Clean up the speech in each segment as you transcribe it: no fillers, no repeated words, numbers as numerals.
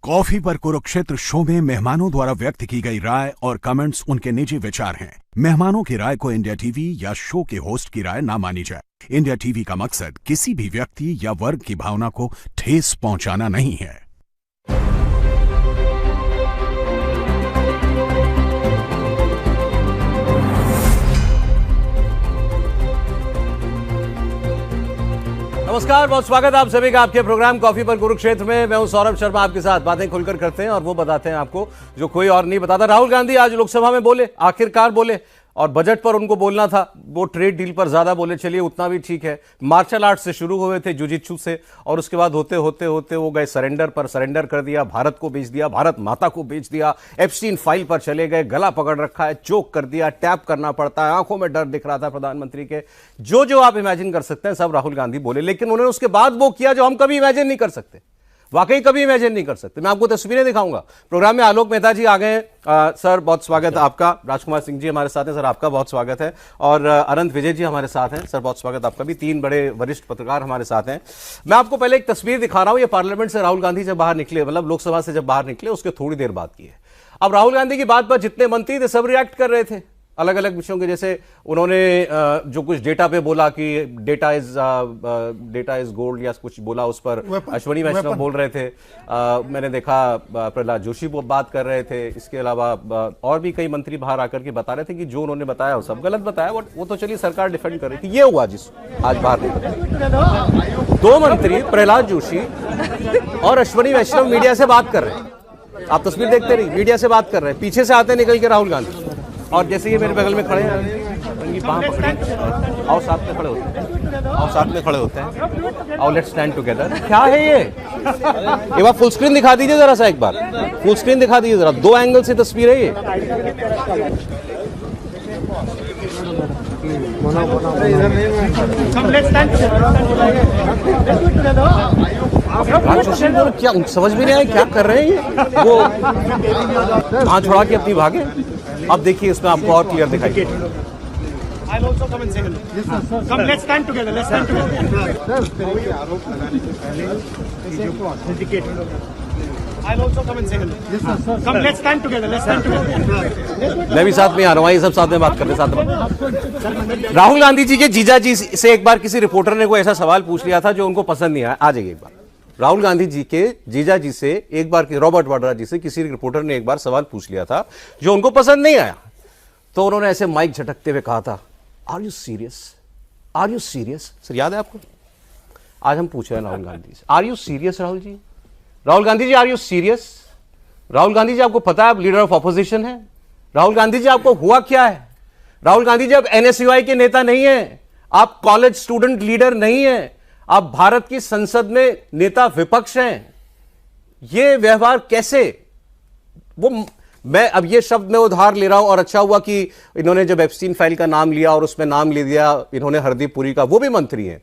Coffee पर Kurukshetra show में मेहमानों द्वारा व्यक्त की गई राय और कमेंट्स उनके निजी विचार हैं। मेहमानों की राय को इंडिया टीवी या शो के होस्ट की राय ना मानी जाए। इंडिया टीवी का मकसद किसी भी व्यक्ति या वर्ग की भावना को ठेस पहुंचाना नहीं है। नमस्कार, बहुत स्वागत है आप सभी का आपके प्रोग्राम कॉफी पर कुरुक्षेत्र में। मैं हूं सौरभ शर्मा, आपके साथ बातें खुलकर करते हैं और वो बताते हैं आपको जो कोई और नहीं बताता। राहुल गांधी आज लोकसभा में बोले, आखिरकार बोले, और बजट पर उनको बोलना था, वो ट्रेड डील पर ज्यादा बोले। चलिए, उतना भी ठीक है। मार्शल आर्ट से शुरू हुए थे, जुजित्सु से, और उसके बाद होते होते होते वो गए सरेंडर पर। सरेंडर कर दिया, भारत को बेच दिया, भारत माता को बेच दिया, एप्स्टीन फाइल पर चले गए, गला पकड़ रखा है, चोक कर दिया, टैप करना पड़ता है, आंखों में डर दिख रहा था प्रधानमंत्री के। जो जो आप इमेजिन कर सकते हैं सब राहुल गांधी बोले, लेकिन उन्होंने उसके बाद वो किया जो हम कभी इमेजिन नहीं कर सकते, वाकई कभी इमेजिन नहीं कर सकते। मैं आपको तस्वीरें दिखाऊंगा। प्रोग्राम में आलोक मेहता जी आ गए हैं। सर, बहुत स्वागत है आपका। राजकुमार सिंह जी हमारे साथ हैं। सर, आपका बहुत स्वागत है। और अनंत विजय जी हमारे साथ हैं। सर, बहुत स्वागत आपका भी। 3 बड़े वरिष्ठ पत्रकार हमारे साथ हैं। मैं आपको पहले एक तस्वीर दिखा रहा हूं। ये पार्लियामेंट से राहुल गांधी जब बाहर निकले, मतलब लोकसभा से जब बाहर निकले, उसके थोड़ी देर बाद की है। अब राहुल गांधी की बात पर जितने मंत्री थे सब रिएक्ट कर रहे थे अलग अलग विषयों के। जैसे उन्होंने जो कुछ डेटा पे बोला कि डेटा इज गोल्ड या कुछ बोला, उस पर अश्विनी वैष्णव बोल रहे थे। मैंने देखा प्रहलाद जोशी बात कर रहे थे। इसके अलावा और भी कई मंत्री बाहर आकर के बता रहे थे कि जो उन्होंने बताया वो सब गलत बताया। वो तो चलिए सरकार डिफेंड कर रही थी। ये हुआ जिस आज बाहर निकले 2 मंत्री प्रहलाद जोशी और अश्विनी वैष्णव मीडिया से बात कर रहे हैं। आप तस्वीर देखते रहिए, मीडिया से बात कर रहे हैं। पीछे से आते निकल के राहुल गांधी, और जैसे ये मेरे बगल में खड़े हैं, उनकी बांह पकड़ी, आओ साथ में खड़े होते हैं, आओ साथ में खड़े होते हैं, आओ लेट्स स्टैंड टुगेदर। क्या है ये? एक बार फुल स्क्रीन दिखा दीजिए जरा सा, एक बार फुल स्क्रीन दिखा दीजिए जरा। 2 एंगल से तस्वीर है ये। क्या समझ में नहीं आया क्या कर रहे हैं ये? वो हाथ छोड़ा के अपनी भागे। अब देखिए, इसमें आपको और क्लियर दिखाई। मैं भी साथ में आ रहा हूँ, ये सब साथ में बात करते साथ में। राहुल गांधी जी के जीजा जी से एक बार किसी रिपोर्टर ने कोई ऐसा सवाल पूछ लिया था जो उनको पसंद नहीं आया। आ जाइए एक बार। राहुल गांधी जी के जीजा जी से एक बार, रॉबर्ट वाड्रा जी से किसी रिपोर्टर ने एक बार सवाल पूछ लिया था जो उनको पसंद नहीं आया। तो उन्होंने ऐसे माइक झटकते हुए कहा था, are you serious? Are you serious? Sir, याद है आपको? आज हम पूछ रहे हैं राहुल गांधी से, are you serious Rahul ji? Rahul Gandhi ji, are you serious? Rahul Gandhi ji, आपको पता है आप लीडर ऑफ ऑपोजिशन हैं? राहुल गांधी जी, आपको हुआ क्या है? राहुल गांधी जी, आप एनएसयूआई के नेता नहीं है, आप कॉलेज स्टूडेंट लीडर नहीं है, आप भारत की संसद में नेता विपक्ष हैं। ये व्यवहार कैसे? वो मैं अब ये शब्द में उधार ले रहा हूं, और अच्छा हुआ कि इन्होंने जब एप्स्टीन फाइल का नाम लिया और उसमें नाम ले दिया इन्होंने हरदीप पुरी का, वो भी मंत्री हैं,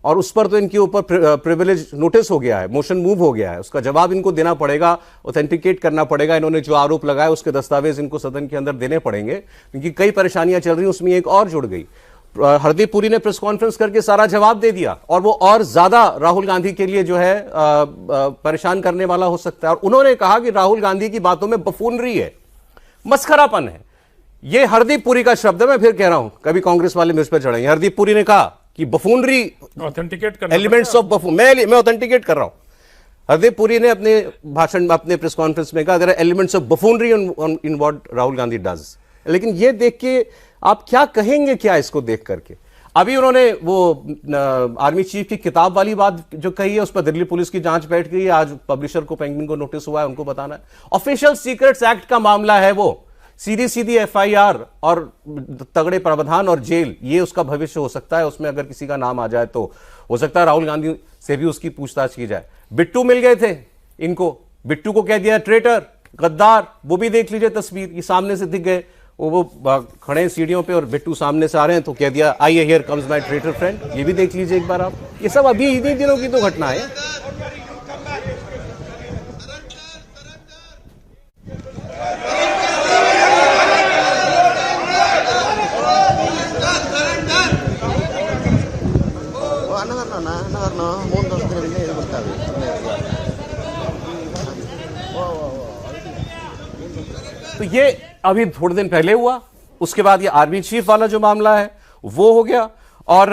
और उस पर तो इनके ऊपर प्रिविलेज नोटिस हो गया है, मोशन मूव हो गया है, उसका जवाब इनको देना पड़ेगा, ऑथेंटिकेट करना पड़ेगा। इन्होंने जो आरोप लगाया उसके दस्तावेज इनको सदन के अंदर देने पड़ेंगे, क्योंकि कई परेशानियां चल रही, उसमें एक और जुड़ गई। हरदीप पुरी ने प्रेस कॉन्फ्रेंस करके सारा जवाब दे दिया, और वो और ज्यादा राहुल गांधी के लिए जो है परेशान करने वाला हो सकता है। और उन्होंने कहा कि राहुल गांधी की बातों में बफूनरी है, मस्खरापन है। ये हरदीप पुरी का शब्द है, मैं फिर कह रहा हूं, कभी कांग्रेस वाले मुझ पर चढ़ेंगे। हरदीप पुरी ने कहा कि बफूनरी, ऑथेंटिकेट करना, एलिमेंट्स ऑफ बफून, मैं ऑथेंटिकेट कर रहा हूं। हरदीप पुरी ने अपने भाषण में, अपने प्रेस कॉन्फ्रेंस में कहा, there are elements of buffoonery in what Rahul Gandhi does. लेकिन ये देख के आप क्या कहेंगे, क्या इसको देख करके? अभी उन्होंने वो आर्मी चीफ की किताब वाली बात जो कही है, उस पर दिल्ली पुलिस की जांच बैठ गई है। आज पब्लिशर को, पेंगुइन को नोटिस हुआ है, उनको बताना है। ऑफिशियल सीक्रेट्स एक्ट का मामला है वो, सीधी सीधी एफआईआर और तगड़े प्रावधान और जेल, ये उसका भविष्य हो सकता है। उसमें अगर किसी का नाम आ जाए तो हो सकता है राहुल गांधी से भी उसकी पूछताछ की जाए। बिट्टू मिल गए थे इनको, बिट्टू को कह दिया ट्रेटर, गद्दार। वो भी देख लीजिए तस्वीर, ये सामने से दिख गए, वो खड़े हैं सीढ़ियों पे और बिट्टू सामने से आ रहे हैं, तो कह दिया आइए here comes my traitor friend. ये भी देख लीजिए एक बार आप। ये सब अभी इन्हीं दिनों की तो घटना है। तो ये अभी थोड़े दिन पहले हुआ, उसके बाद ये आर्मी चीफ वाला जो मामला है वो हो गया। और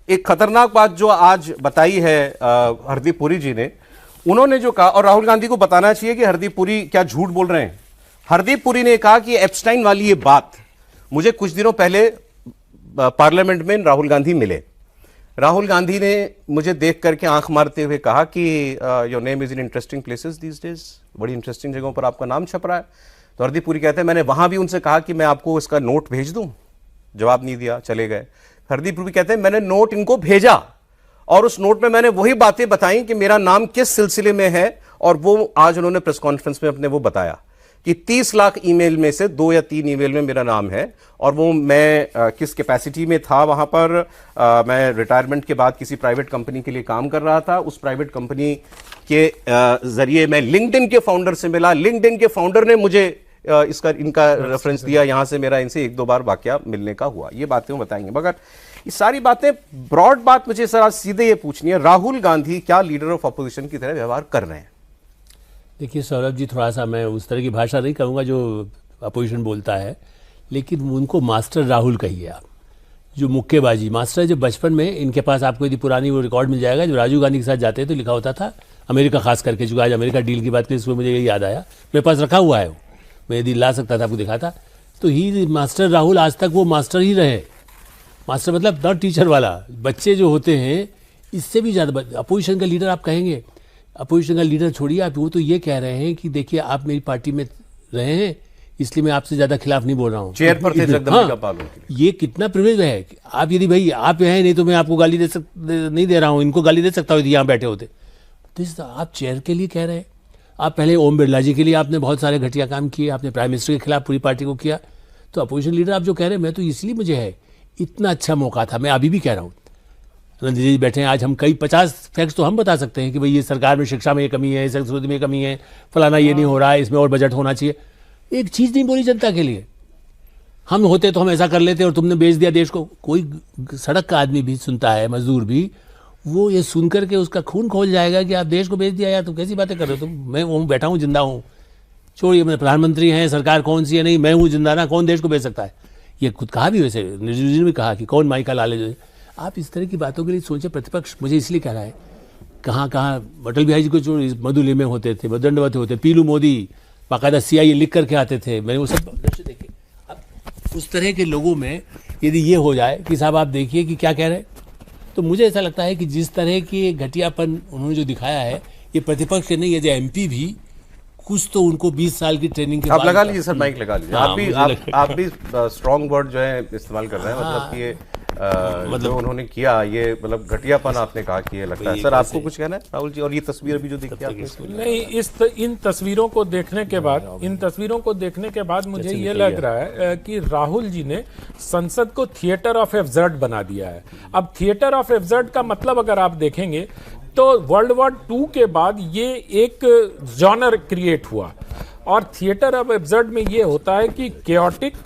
एक खतरनाक बात जो आज बताई है हरदीप पुरी जी ने, उन्होंने जो कहा, और राहुल गांधी को बताना चाहिए कि हरदीप पुरी क्या झूठ बोल रहे हैं। हरदीप पुरी ने कहा कि एप्स्टाइन वाली ये बात, मुझे कुछ दिनों पहले पार्लियामेंट में राहुल गांधी मिले, राहुल गांधी ने मुझे देख करके आंख मारते हुए कहा कि your name is in interesting places these days, बड़ी इंटरेस्टिंग जगहों पर आपका नाम छप रहा है। तो हरदीप पुरी कहते हैं मैंने वहां भी उनसे कहा कि मैं आपको इसका नोट भेज दूं, जवाब नहीं दिया, चले गए। हरदीप पुरी कहते हैं मैंने नोट इनको भेजा और उस नोट में मैंने वही बातें बताई कि मेरा नाम किस सिलसिले में है, और वो आज उन्होंने प्रेस कॉन्फ्रेंस में अपने वो बताया कि 30 लाख ईमेल में से 2 या 3 ईमेल में मेरा नाम है, और वो मैं किस कैपेसिटी में था वहां पर, मैं रिटायरमेंट के बाद किसी प्राइवेट कंपनी के लिए काम कर रहा था, उस प्राइवेट कंपनी के जरिए मैं लिंक्डइन के फाउंडर से मिला, लिंक्डइन के फाउंडर ने मुझे इनका रेफरेंस दिया, यहां से मेरा इनसे 1-2 बार वाकया मिलने का हुआ। ये बातें वो बताएंगे, मगर ये सारी बातें ब्रॉड बात मुझे सर आज सीधे ये पूछनी है, राहुल गांधी क्या लीडर ऑफ अपोजिशन की तरह व्यवहार कर रहे हैं? देखिए सौरभ जी, थोड़ा सा मैं उस तरह की भाषा नहीं कहूँगा जो अपोजिशन बोलता है, लेकिन उनको मास्टर राहुल कहिए आप। जो मुक्केबाजी मास्टर, जो बचपन में इनके पास आपको यदि पुरानी वो रिकॉर्ड मिल जाएगा, जो राजीव गांधी के साथ जाते तो लिखा होता था अमेरिका, खास करके जो आज अमेरिका डील की बात करी, इसमें मुझे याद आया, मेरे पास रखा हुआ है वो, मैं यदि ला सकता था आपको दिखाता। तो ही मास्टर राहुल आज तक वो मास्टर ही रहे। मास्टर मतलब नॉट टीचर वाला। बच्चे जो होते हैं इससे भी ज़्यादा अपोजिशन का लीडर आप कहेंगे, अपोजिशन का लीडर छोड़िए आप, वो तो ये कह रहे हैं कि देखिए आप मेरी पार्टी में रहे हैं इसलिए मैं आपसे ज़्यादा खिलाफ नहीं बोल रहा हूँ, चेयर पर थे जगदम्बिका हाँ, पाल। ये कितना प्रिविलेज है। आप यदि भाई आप हैं नहीं तो मैं आपको गाली नहीं दे रहा हूँ, इनको गाली दे सकता हूँ यदि यहाँ बैठे होते। तो आप चेयर के लिए कह रहे हैं। आप पहले ओम बिरला जी के लिए आपने बहुत सारे घटिया काम किए, आपने प्राइम मिनिस्टर के खिलाफ पूरी पार्टी को किया। तो अपोजिशन लीडर आप जो कह रहे हैं, मैं तो इसलिए मुझे है इतना अच्छा मौका था, मैं अभी भी कह रहा हूँ, नंदी जी बैठे हैं आज, हम कई 50 फैक्ट्स तो हम बता सकते हैं कि भाई ये सरकार में शिक्षा में ये कमी है, संस्कृति में कमी है, फलाना ये नहीं हो रहा है, इसमें और बजट होना चाहिए। एक चीज़ नहीं बोली जनता के लिए। हम होते तो हम ऐसा कर लेते और तुमने बेच दिया देश को। कोई सड़क का आदमी भी सुनता है, मजदूर भी, वो ये सुन करके उसका खून खोल जाएगा कि आप देश को बेच दिया यार, तुम कैसी बातें कर रहे हो तुम। मैं वो बैठा हूँ, जिंदा हूँ, छोड़िए, मैं प्रधानमंत्री हैं, सरकार कौन सी है, नहीं मैं हूँ जिंदा ना, कौन देश को बेच सकता है। ये खुद कहा भी, वैसे निर्जू जी ने भी कहा कि कौन माई का लाले जो। आप इस तरह की बातों के लिए सोचे। प्रतिपक्ष मुझे इसलिए कह रहा है, कहाँ अटल बिहारी जी को जो मधुली में होते थे, दंडवत होते, पीलू मोदी बाकायदा CIA लिख करके आते थे, मैंने वो सब दृश्य देखे। अब उस तरह के लोगों में यदि ये हो जाए कि साहब आप देखिए कि क्या कह रहे हैं, तो मुझे ऐसा लगता है कि जिस तरह की घटियापन उन्होंने जो दिखाया है, ये प्रतिपक्ष के नहीं, ये MP भी कुछ तो उनको 20 साल की ट्रेनिंग के आप बाद लगा लीजिए सर, माइक लगा लीजिए। हाँ, आप भी स्ट्रॉन्ग वर्ड जो है इस्तेमाल कर रहे हैं। मतलब कि ये जो उन्होंने किया, ये मतलब घटियापन आपने कहा कि ये लगता है। सर आपको कुछ कहना है राहुल जी? और ये तस्वीर भी जो देखी आपने? नहीं, इन तस्वीरों को देखने के बाद मुझे ये लग रहा है कि राहुल जी ने संसद को थिएटर ऑफ एब्सर्ड बना दिया है। अब थिएटर ऑफ एब्सर्ड का मतलब अगर आप देखेंगे तो World War II के बाद ये एक जॉनर क्रिएट हुआ, और थिएटर ऑफ एब्सर्ड में ये होता है कि केओटिक,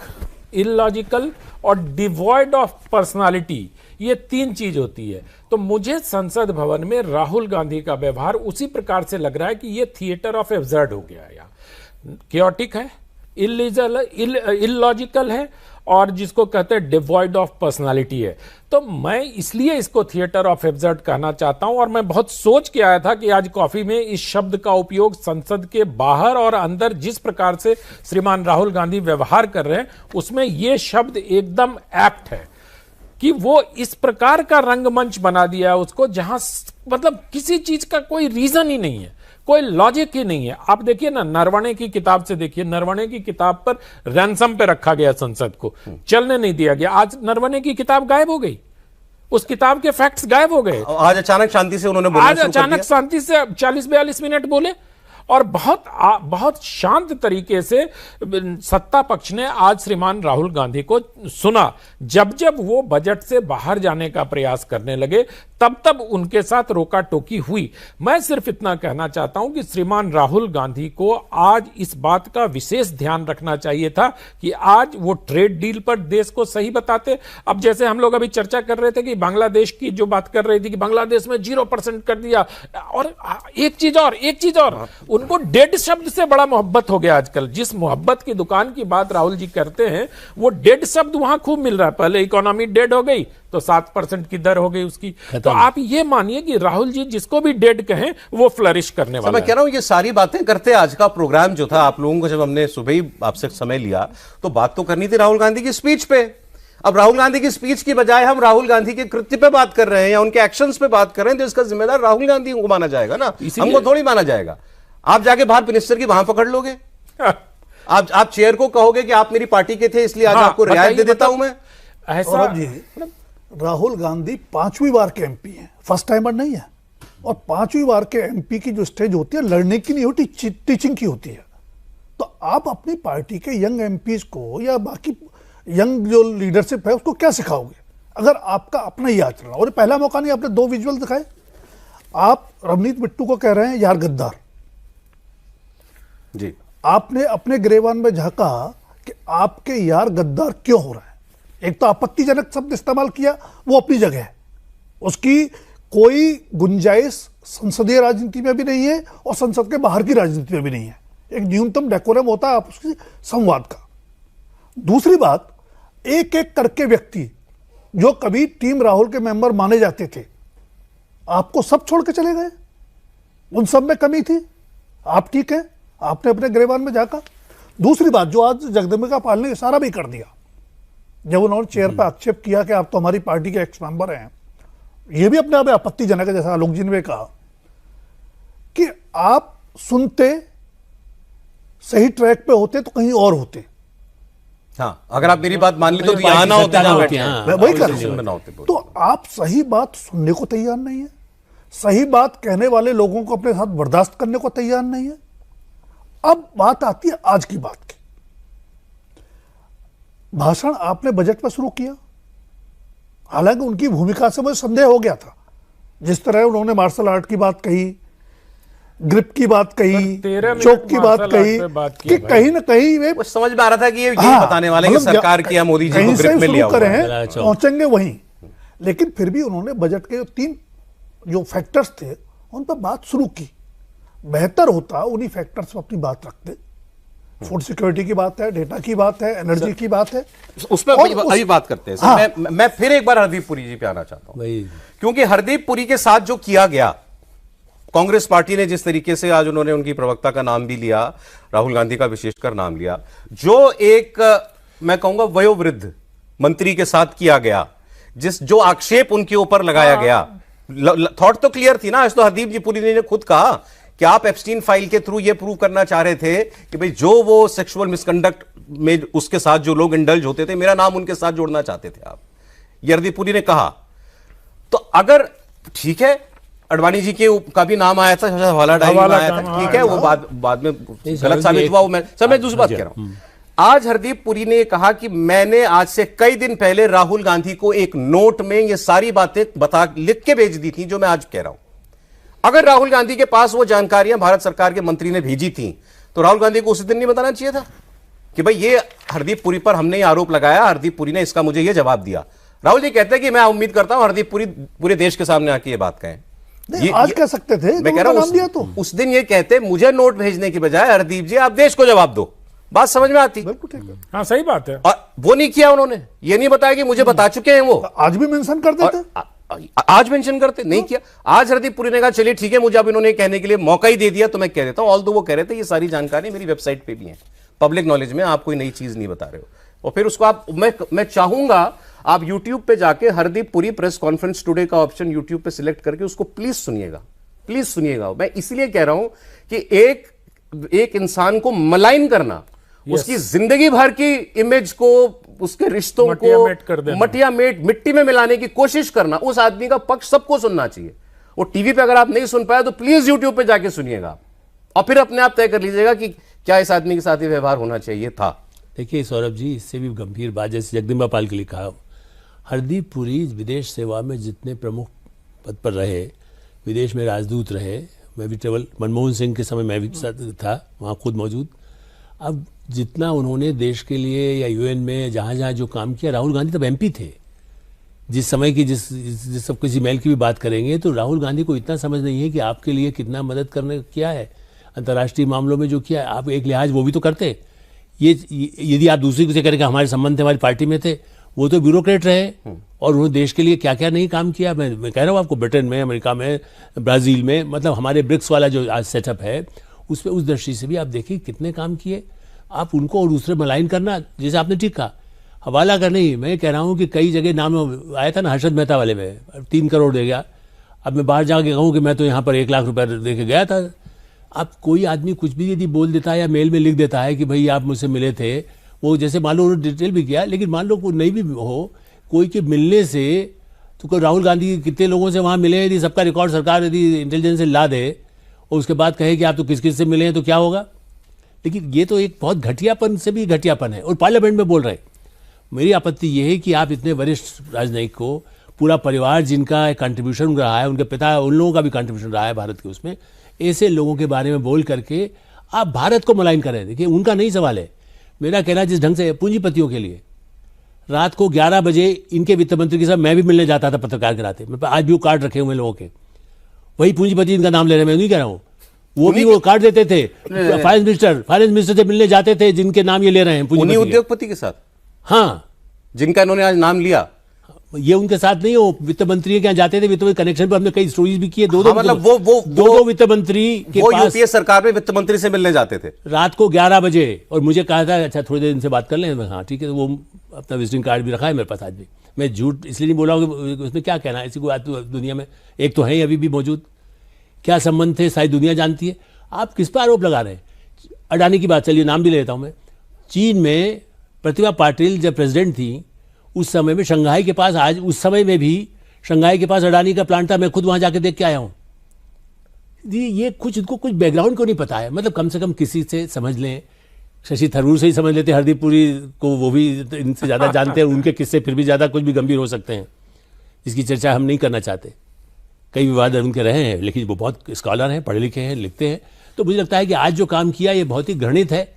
इलॉजिकल और डिवॉइड ऑफ पर्सनालिटी, ये 3 चीज होती है। तो मुझे संसद भवन में राहुल गांधी का व्यवहार उसी प्रकार से लग रहा है कि ये थिएटर ऑफ एब्सर्ड हो गया है। केओटिक है, इलॉजिकल है, और जिसको कहते हैं डिवॉइड ऑफ पर्सनालिटी है। तो मैं इसलिए इसको थिएटर ऑफ एब्सर्ड कहना चाहता हूं, और मैं बहुत सोच के आया था कि आज कॉफी में इस शब्द का उपयोग संसद के बाहर और अंदर जिस प्रकार से श्रीमान राहुल गांधी व्यवहार कर रहे हैं, उसमें यह शब्द एकदम एप्ट है कि वो इस प्रकार का रंगमंच बना दिया है उसको, जहां मतलब किसी चीज का कोई रीजन ही नहीं है, कोई लॉजिक ही नहीं है। आप देखिए ना, नरवणे की किताब से देखिए, नरवणे की किताब पर रैंसम पे रखा गया संसद को, चलने नहीं दिया गया। आज नरवणे की किताब गायब हो गई, उस किताब के फैक्ट्स गायब हो गए। आज अचानक शांति से उन्होंने बोलना शुरू कर दिया। आज अचानक शांति से 40-42 मिनट बोले, और बहुत शांत तरीके से सत्ता पक्ष ने आज श्रीमान राहुल गांधी को सुना। जब वो बजट से बाहर जाने का प्रयास करने लगे, तब उनके साथ रोका टोकी हुई। मैं सिर्फ इतना कहना चाहता हूं कि श्रीमान राहुल गांधी को आज इस बात का विशेष ध्यान रखना चाहिए था कि आज वो ट्रेड डील पर देश को सही बताते। अब जैसे हम लोग अभी चर्चा कर रहे थे कि बांग्लादेश की जो बात कर रही थी कि बांग्लादेश में 0% कर दिया, और एक चीज और उनको डेड शब्द से बड़ा मोहब्बत हो गया आजकल। जिस मोहब्बत की दुकान की बात राहुल जी करते हैं, वो डेड शब्द वहां खूब मिल रहा है। पहले इकोनॉमी डेड हो गई तो 7% की दर हो गई उसकी। तो आप ये मानिए कि राहुल जी जिसको भी डेड कहें वो फ्लरिश करने वाला है। मैं कह रहा हूं ये सारी बातें करते आज का प्रोग्राम जो था, आप लोगों को जब हमने सुबह ही आपसे समय लिया तो बात तो करनी थी राहुल गांधी की स्पीच पे। अब राहुल गांधी की स्पीच की बजाय हम राहुल गांधी के कृत्य पे बात कर रहे हैं या उनके एक्शंस पे बात कर रहे हैं, तो इसका जिम्मेदार राहुल गांधी को माना जाएगा ना, हमको थोड़ी माना जाएगा। आप जाके बाहर मिनिस्टर की वहां पकड़ लोगे, आप चेयर को कहोगे कि आप मेरी पार्टी के थे इसलिए आज आपको रियायत दे देता हूं मैं। ऐसा जी, राहुल गांधी 5वीं बार के एमपी हैं, फर्स्ट टाइमर नहीं है। और 5वीं बार के एमपी की जो स्टेज होती है लड़ने की नहीं होती, टीचिंग की होती है। तो आप अपनी पार्टी के यंग एमपीज को या बाकी यंग जो लीडरशिप है उसको क्या सिखाओगे अगर आपका अपना ही आचरण। और पहला मौका नहीं, आपने 2 विजुअल दिखाए। आप रवनीत बिट्टू को कह रहे हैं यार गद्दार जी। आपने अपने गिरेबान में झांका कि आपके यार गद्दार क्यों हो रहा है। एक तो आपत्तिजनक शब्द इस्तेमाल किया, वो अपनी जगह है, उसकी कोई गुंजाइश संसदीय राजनीति में भी नहीं है और संसद के बाहर की राजनीति में भी नहीं है। एक न्यूनतम डेकोरम होता है आपसी संवाद का। दूसरी बात, एक एक करके व्यक्ति जो कभी टीम राहुल के मेंबर माने जाते थे, आपको सब छोड़ के चले गए। उन सब में कमी थी, आप ठीक है, आपने अपने गिरेबान में झांका। दूसरी बात, जो आज जगदम्बिका पाल ने इशारा भी कर दिया जब उन्होंने चेयर पर आक्षेप किया कि आप तो हमारी पार्टी के एक्स मेंबर हैं, यह भी अपने आप में आपत्तिजनक है। जैसा आलोक जी ने कहा कि आप सुनते, सही ट्रैक पे होते तो कहीं और होते। हाँ, अगर आप मेरी बात मान ली तो यहाँ ना होते, मैं वही कर रहा हूं। तो आप सही बात सुनने को तैयार नहीं है, सही बात कहने वाले लोगों को अपने साथ बर्दाश्त करने को तैयार नहीं है। अब बात आती है आज की बात की। भाषण आपने बजट पर शुरू किया, हालांकि उनकी भूमिका से मुझे संदेह हो गया था। जिस तरह उन्होंने मार्शल आर्ट की बात कही, ग्रिप की बात कही, चौक की बात कही, कि कहीं ना कहीं वे समझ में आ रहा था कि ये बताने वाले कि सरकार की या मोदी जी को ग्रिप में लिया हुआ है, पहुंचेंगे वहीं। लेकिन फिर भी उन्होंने बजट के 3 जो फैक्टर्स थे उन पर बात शुरू की। बेहतर होता उन्हीं फैक्टर्स पर अपनी बात रखते। फूड सिक्योरिटी की बात है, डेटा की बात है, एनर्जी की बात है, उस पर अभी बात करते हैं। हाँ। मैं फिर एक बार हरदीप पुरी जी पे आना चाहता हूं, क्योंकि हरदीप पुरी के साथ जो किया गया, कांग्रेस पार्टी ने जिस तरीके से आज उन्होंने उनकी प्रवक्ता का नाम भी लिया, राहुल गांधी का विशेषकर नाम लिया, जो एक मैं कहूंगा वयोवृद्ध मंत्री के साथ किया गया, जो आक्षेप उनके ऊपर लगाया गया, थॉट तो क्लियर थी ना। आज तो हरदीप जी पुरी ने खुद कहा कि आप एप्स्टीन फाइल के थ्रू ये प्रूव करना चाह रहे थे कि भाई जो वो सेक्सुअल मिसकंडक्ट में उसके साथ जो लोग इंडल्ज होते थे, मेरा नाम उनके साथ जोड़ना चाहते थे आप, ये हरदीप पुरी ने कहा। तो अगर ठीक है, अडवाणी जी के का भी नाम आया था, हवाला डायरी में आया था, ठीक है, वो बाद में गलत साबित हुआ। मैं दूसरी बात कह रहा हूं। आज हरदीप पुरी ने कहा कि मैंने आज से कई दिन पहले राहुल गांधी को एक नोट में ये सारी बातें लिख के भेज दी थी जो मैं आज कह रहा हूं। अगर राहुल गांधी के पास वो जानकारियां भारत सरकार के मंत्री ने भेजी थी तो राहुल गांधी को उस दिन नहीं बताना चाहिए था कि भाई ये हरदीप पुरी पर हमने ये आरोप लगाया, हरदीप पुरी ने इसका मुझे ये जवाब दिया। राहुल जी कहते हैं कि मैं उम्मीद करता हूं हरदीप पुरी पूरे देश के सामने आके ये बात कहें। आज कह सकते थे, मैं कह रहा हूं तो उस दिन ये कहते मुझे नोट भेजने की बजाय हरदीप जी आप देश को जवाब दो, बात समझ में आती। हाँ, सही बात है। और वो नहीं किया उन्होंने, ये नहीं बताया कि मुझे बता चुके हैं वो। आज भी मेंशन कर देते, आज मेंशन करते, नहीं किया। आज हरदीप पुरी ने कहा चलिए ठीक है, मुझे अब इन्होंने कहने के लिए मौका ही दे दिया तो मैं कह देता हूं। ऑल्दो वो कह रहे थे ये सारी जानकारी मेरी वेबसाइट पे भी है, पब्लिक नॉलेज में, आप कोई नई चीज नहीं बता रहे हो। और फिर उसको आप मैं चाहूंगा आप YouTube पे जाके Hardeep Puri press conference today का ऑप्शन YouTube पे सिलेक्ट करके उसको प्लीज सुनिएगा, प्लीज सुनिएगा। मैं इसलिए कह रहा हूं कि एक इंसान को मलाइन करना, उसकी जिंदगी भर की इमेज को, उसके रिश्तों को मिट्टी में मिलाने की कोशिश करना, उस आदमी का पक्ष सबको सुनना चाहिए। वो टीवी पे अगर आप नहीं सुन पाए तो प्लीज यूट्यूब पे जाके सुनिएगा और फिर अपने आप तय कर लीजिएगा कि क्या इस आदमी के साथ ही व्यवहार होना चाहिए था। देखिए सौरभ जी, इससे भी गंभीर बात, जैसे जगदम्बिका पाल के लिए कहा, हरदीप पुरी विदेश सेवा में जितने प्रमुख पद पर रहे, विदेश में राजदूत रहे, मैं भी ट्रेवल, मनमोहन सिंह के समय मैं भी साथ था वहाँ खुद मौजूद। अब जितना उन्होंने देश के लिए या यूएन में जहाँ जहाँ जो काम किया, राहुल गांधी तब एमपी थे जिस समय की, जिस सब किसी मेल की भी बात करेंगे तो राहुल गांधी को इतना समझ नहीं है कि आपके लिए कितना मदद करने किया है, अंतर्राष्ट्रीय मामलों में जो किया है, आप एक लिहाज वो भी तो करते। ये यदि आप दूसरी से करें कि हमारे संबंध थे, हमारी पार्टी में थे, वो तो ब्यूरोक्रेट रहे और उन्होंने देश के लिए क्या क्या नहीं काम किया। मैं कह रहा हूँ आपको, ब्रिटेन में, अमेरिका में, ब्राज़ील में, मतलब हमारे ब्रिक्स वाला जो आज सेटअप है उस पर, उस दृष्टि से भी आप देखिए कितने काम किए। आप उनको और दूसरे मलाइन करना, जैसे आपने ठीक कहा, हवाला का नहीं, मैं कह रहा हूँ कि कई जगह नाम आया था ना हर्षद मेहता वाले में 3 करोड़ दे गया। अब मैं बाहर जाके कहूँ कि मैं तो यहाँ पर 1 लाख रुपए दे के गया था। अब कोई आदमी कुछ भी यदि बोल देता है या मेल में लिख देता है कि भाई आप मुझसे मिले थे, वो जैसे मान लो उन्होंने डिटेल भी किया, लेकिन मान लो नहीं भी हो, कोई के मिलने से तो कोई राहुल गांधी कितने लोगों से वहाँ मिले, यदि सबका रिकॉर्ड सरकार यदि इंटेलिजेंस से ला दे और उसके बाद कहे कि आप तो किस किस से मिले हैं तो क्या होगा। लेकिन ये तो एक बहुत घटियापन से भी घटियापन है और पार्लियामेंट में बोल रहे हैं। मेरी आपत्ति यह है कि आप इतने वरिष्ठ राजनयिक को, पूरा परिवार जिनका कंट्रीब्यूशन रहा है, उनके पिता, उन लोगों का भी कंट्रीब्यूशन रहा है भारत के, उसमें ऐसे लोगों के बारे में बोल करके आप भारत को मलाइन करें। देखिए उनका नहीं सवाल है, मेरा कहना जिस ढंग से पूंजीपतियों के लिए रात को 11 बजे इनके वित्त मंत्री के साथ मैं भी मिलने जाता था पत्रकार के नाते, मैं आज भी वो कार्ड रखे हुए लोगों के, वही पूंजीपति इनका नाम ले रहे, मैं नहीं कह रहा हूँ, वो भी वो कार्ड देते थे, फाइनेंस मिनिस्टर से मिलने जाते थे जिनके नाम ये ले रहे हैं, उन्हीं उद्योगपति के साथ, हाँ, जिनका इन्होंने आज नाम लिया। ये उनके साथ नहीं, वो वित्त मंत्री के यहाँ जाते थे, वित्त मंत्री कनेक्शन पर हमने कई स्टोरीज भी किए। मतलब दो वित्त मंत्री के वो पास यूपीए सरकार में वित्त मंत्री से मिलने जाते थे रात को 11 बजे, और मुझे कहा था अच्छा थोड़ी देर इनसे बात कर लें। हाँ ठीक है, तो वो अपना विजिटिंग कार्ड भी रखा है मेरे पास आज भी। मैं झूठ इसलिए नहीं बोला हूँ, उसमें क्या कहना है, ऐसी कोई बात दुनिया में एक तो है अभी भी मौजूद, क्या संबंध थे सारी दुनिया जानती है। आप किस पर आरोप लगा रहे हैं? अडानी की बात, चलिए नाम भी ले लेता हूँ मैं। चीन में प्रतिभा पाटिल जब प्रेसिडेंट थी उस समय में शंघाई के पास, आज उस समय में भी शंघाई के पास अडानी का प्लांट था, मैं खुद वहां जाके देख के आया हूं। ये कुछ इनको कुछ बैकग्राउंड को नहीं पता है, मतलब कम से कम किसी से समझ लें, शशि थरूर से ही समझ लेते, हरदीप पुरी को वो भी इनसे ज्यादा जानते हैं, उनके किस्से फिर भी ज्यादा कुछ भी गंभीर हो सकते हैं, इसकी चर्चा हम नहीं करना चाहते। कई विवाद उनके रहे हैं, लेकिन वो बहुत स्कॉलर हैं, पढ़े लिखे हैं, लिखते हैं। तो मुझे लगता है कि आज जो काम किया ये बहुत ही घृणित है।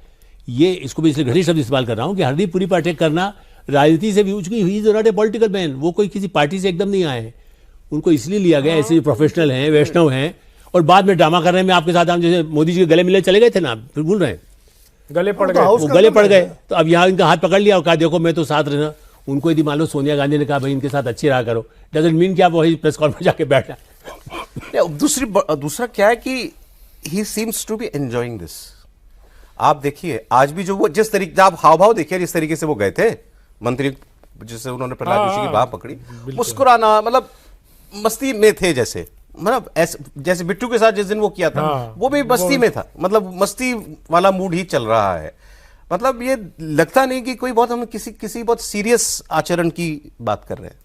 ये इसको भी इसलिए घृणित शब्द इस्तेमाल कर रहा हूं कि हरदीप पुरी पर अटैक करना राजनीति से भी उचकी हुई, is not a political man, वो कोई किसी पार्टी से एकदम नहीं आए हैं, उनको इसलिए लिया गया, ऐसे प्रोफेशनल हैं, वैष्णव हैं, और बाद में ड्रामा कर रहे हैं। मैं आपके साथ, हम जैसे मोदी जी के गले मिलने चले गए थे ना, फिर भूल रहे हैं, गले पड़ गए, वो गले पड़ गए, तो अब यहाँ इनका हाथ पकड़ लिया और कहा देखो मैं तो साथ रहना। उनको यदि मान लो सोनिया गांधी ने कहा भाई इनके साथ अच्छी रहा करो, डजंट मीन कि आप वही प्रेस कॉन्फ्रेंस जाके बैठना। दूसरा क्या है कि he seems to be enjoying this. आप देखिए आज भी जो वो जिस तरीके, आप हाव भाव देखिए, जिस तरीके से वो गए थे मंत्री, जिससे उन्होंने प्रहलाद जोशी की बाह पकड़ी, मुस्कुराना, मतलब मस्ती में थे, जैसे मतलब जैसे बिट्टू के साथ जिस दिन वो किया था वो भी मस्ती में था, मतलब मस्ती वाला मूड ही चल रहा है। मतलब ये लगता नहीं कि कोई बहुत, हम किसी बहुत सीरियस आचरण की बात कर रहे हैं।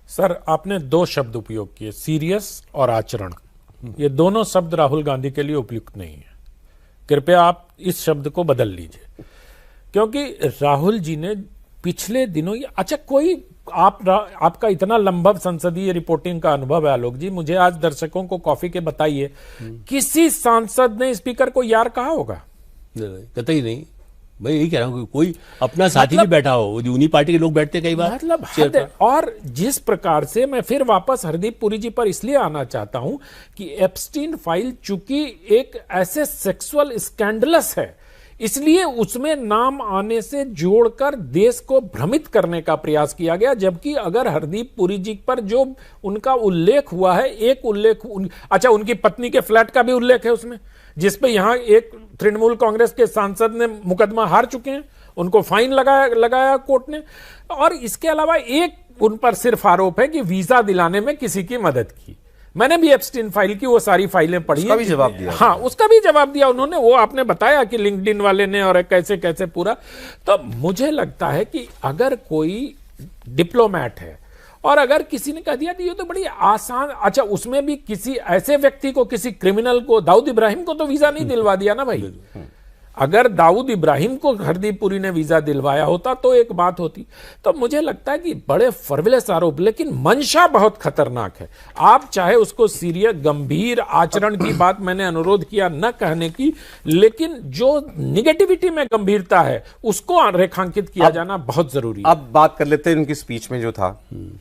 सर आपने 2 शब्द उपयोग किए, सीरियस और आचरण। ये दोनों शब्द राहुल गांधी के लिए उपयुक्त नहीं है, कृपया आप इस शब्द को बदल लीजिए, क्योंकि राहुल जी ने पिछले दिनों, अच्छा कोई आपका इतना लंबा संसदीय रिपोर्टिंग का अनुभव है आलोक जी, मुझे आज दर्शकों को कॉफी के बताइए, किसी सांसद ने स्पीकर को यार कहा होगा? कतई नहीं। मैं यही कह रहा हूँ कि कोई अपना साथी भी बैठा हो, उन्हीं पार्टी के लोग बैठते कई बार, मतलब और जिस प्रकार से, मैं फिर वापस हरदीप पुरी जी पर इसलिए आना चाहता हूं कि एप्स्टीन फाइल चूंकि एक ऐसे सेक्सुअल स्कैंडलस है, इसलिए उसमें नाम आने से जोड़कर देश को भ्रमित करने का प्रयास किया गया। जबकि अगर हरदीप पुरी जी पर जो उनका उल्लेख हुआ है, एक उल्लेख अच्छा उनकी पत्नी के फ्लैट का भी उल्लेख है उसमें, जिसपे यहां एक तृणमूल कांग्रेस के सांसद ने मुकदमा हार चुके हैं, उनको फाइन लगाया कोर्ट ने। और इसके अलावा एक उन पर सिर्फ आरोप है कि वीजा दिलाने में किसी की मदद की। मैंने भी एप्स्टीन फाइल की वो सारी फाइलें पढ़ी, उसका भी जवाब दिया। हाँ, उसका भी जवाब दिया उन्होंने, वो आपने बताया कि लिंक्डइन वाले ने और कैसे कैसे पूरा। तो मुझे लगता है कि अगर कोई डिप्लोमैट है और अगर किसी ने कह दिया कि ये तो बड़ी आसान, अच्छा उसमें भी किसी ऐसे व्यक्ति को, किसी क्रिमिनल को, दाऊद इब्राहिम को तो वीजा नहीं दिलवा दिया ना भाई। अगर दाऊद इब्राहिम को हरदीप पुरी ने वीजा दिलवाया होता तो एक बात होती। तो मुझे लगता है कि बड़े फर्विलस आरोप, लेकिन मंशा बहुत खतरनाक है। आप चाहे उसको सीरियस गंभीर आचरण की बात मैंने अनुरोध किया न कहने की, लेकिन जो निगेटिविटी में गंभीरता है उसको रेखांकित किया जाना बहुत जरूरी है। अब बात कर लेते हैं उनकी स्पीच में जो था,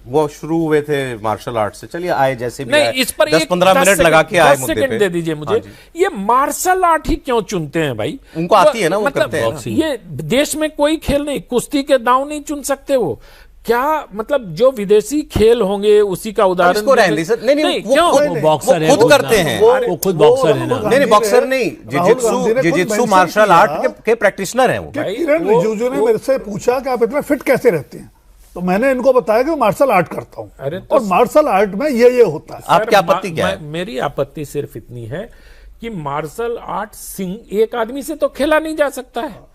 वो शुरू हुए थे मार्शल आर्ट से। चलिए आए जैसे भी नहीं, इस पर 10-15 मिनट लगा के आए मुद्दे पे। 10 सेकंड दे दीजिए मुझे। ये मार्शल आर्ट ही क्यों चुनते हैं भाई? उनको आती है ना, वो मतलब करते हैं ना। ये देश में कोई खेल नहीं, कुश्ती के दांव नहीं चुन सकते वो क्या? मतलब जो विदेशी खेल होंगे उसी का उदाहरण इसको रहने दीजिए। नहीं, वो बॉक्सर है, वो खुद करते हैं, वो खुद बॉक्सर है ना। नहीं बॉक्सर नहीं, जिजित्सु मार्शल आर्ट के प्रैक्टिशनर हैं वो। किरण रिजिजू ने मेरे से पूछा कि आप इतना फिट कैसे रहते हैं, तो मैंने इनको बताया कि मार्शल आर्ट करता हूं। अरे और मार्शल आर्ट में ये होता है। आपकी आपत्ति क्या है? मेरी आपत्ति सिर्फ इतनी है कि मार्शल आर्ट एक आदमी से तो खेला नहीं जा सकता है।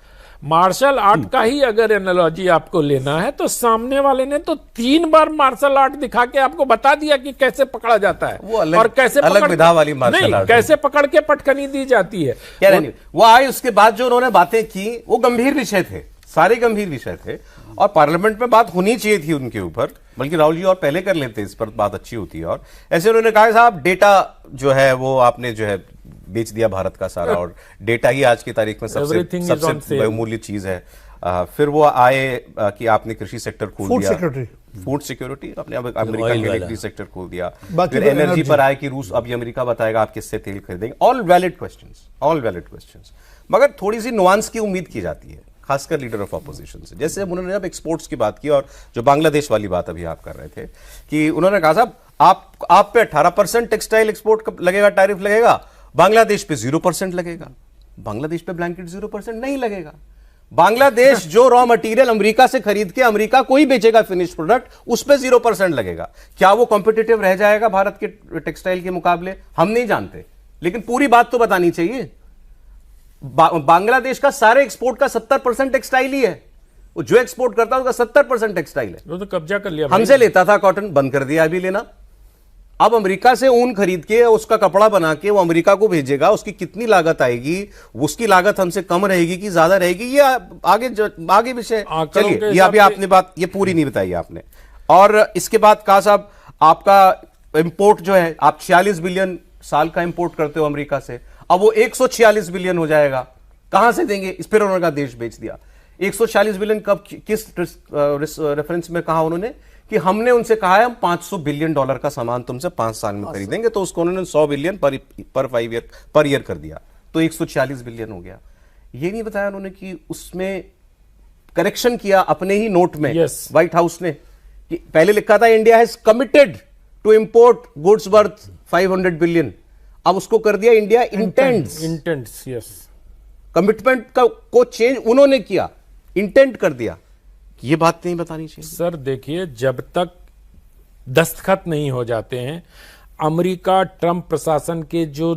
मार्शल आर्ट का ही अगर एनालॉजी आपको लेना है तो सामने वाले ने तो 3 बार मार्शल आर्ट दिखा के आपको बता दिया कि कैसे पकड़ा जाता है, वो अलग, और कैसे अलग विधा वाली मार्शल आर्ट, कैसे पकड़ के पटकनी दी जाती है। क्या नहीं, वो आए उसके बाद जो उन्होंने बातें की वो गंभीर विषय थे, सारे गंभीर विषय थे, और पार्लियामेंट में बात होनी चाहिए थी उनके ऊपर। बल्कि राहुल जी और पहले कर लेते, इस पर बात अच्छी होती है। और ऐसे उन्होंने कहा साहब डेटा जो है वो आपने जो है बेच दिया भारत का सारा, और डेटा ही आज की तारीख में सबसे बहुमूल्य चीज है। फिर वो आए कि आपने कृषि सेक्टर खोल दिया, फूड सिक्योरिटी, आपने अब अमेरिका के एग्री सेक्टर खोल दिया। फिर एनर्जी पर आए कि रूस, अब ये अमेरिका बताएगा आप किससे तेल खरीदेंगे। ऑल वैलिड क्वेश्चंस, मगर थोड़ी सी नुआंस की उम्मीद की जाती है, खासकर लीडर ऑफ ऑपोजिशन से। जैसे उन्होंने अब एक्सपोर्ट्स की बात की, और जो बांग्लादेश वाली बात अभी आप कर रहे थे कि उन्होंने कहा साहब आप पे 18% टेक्सटाइल एक्सपोर्ट लगेगा, टैरिफ लगेगा, बांग्लादेश पे 0% लगेगा। बांग्लादेश पे ब्लैंकेट 0% नहीं लगेगा। बांग्लादेश जो रॉ मटेरियल अमेरिका से खरीद के अमेरिका को ही बेचेगा फिनिश प्रोडक्ट, उस पे 0% लगेगा। क्या वो कॉम्पिटिटिव रह जाएगा भारत के टेक्सटाइल के मुकाबले? हम नहीं जानते, लेकिन पूरी बात तो बतानी चाहिए। बांग्लादेश का सारे एक्सपोर्ट का 70% टेक्सटाइल ही है। वो जो एक्सपोर्ट करता है उसका 70% टेक्सटाइल है। वो तो कब्जा कर लिया, हमसे लेता था कॉटन, बंद कर दिया अभी लेना। अब अमेरिका से ऊन खरीद के उसका कपड़ा बना के वो अमेरिका को भेजेगा, उसकी कितनी लागत आएगी, उसकी लागत हमसे कम रहेगी कि ज्यादा रहेगी, ये आगे विषय। चलिए, ये अभी आपने बात ये पूरी नहीं बताई आपने। और इसके बाद कहा साहब आपका इंपोर्ट जो है, आप 46 बिलियन साल का इंपोर्ट करते हो अमेरिका से, अब वो 146 बिलियन हो जाएगा, कहां से देंगे? इस पर उन्होंने देश बेच दिया। 146 बिलियन कब, किस रेफरेंस में कहा उन्होंने? कि हमने उनसे कहा है हम $500 बिलियन का सामान तुमसे 5 साल में खरीदेंगे, तो उसको उन्होंने 100 बिलियन पर ईयर कर दिया, तो 146 बिलियन हो गया। ये नहीं बताया उन्होंने कि उसमें करेक्शन किया अपने ही नोट में। व्हाइट हाउस ने कि पहले लिखा था India has committed to import goods worth 500 billion, अब उसको कर दिया इंडिया इंटेंट्स। यस, कमिटमेंट को चेंज उन्होंने किया, इंटेंट कर दिया। ये बात नहीं बतानी चाहिए सर। देखिए, जब तक दस्तखत नहीं हो जाते हैं, अमेरिका ट्रंप प्रशासन के जो